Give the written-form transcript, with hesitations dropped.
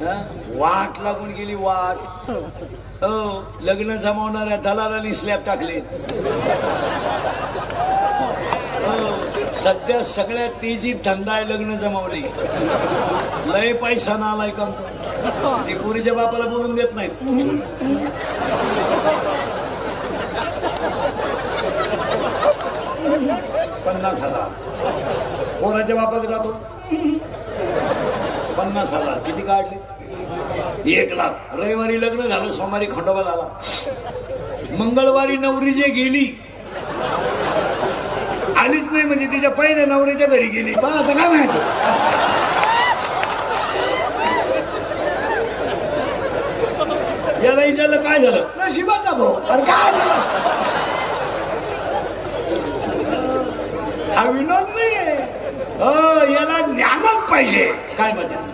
वाट लागून गेली वाट. हो, लग्न जमवणाऱ्या दलालांनी स्लॅब टाकले. सध्या सगळ्यात तेजीत धंदा आहे लग्न जमवले. लय पैसा ना आलाय का ते पोरीच्या बापाला बोलून देत नाहीत. 50,000 पोराच्या बापाकडे जातो. 50,000 किती काढले? 1,00,000. रविवारी लग्न झालं, सोमवारी खंडोबा झाला, मंगळवारी नवरी जे गेली आलीच नाही म्हणजे तिच्या पहिल्या नवऱ्याच्या घरी गेली. पण आता काय माहिती याला विचारलं काय झालं, नशिबाचा भाऊ. अरे काय झालं, हा विनोद नाहीये. याला ज्ञानच पाहिजे. काय मजा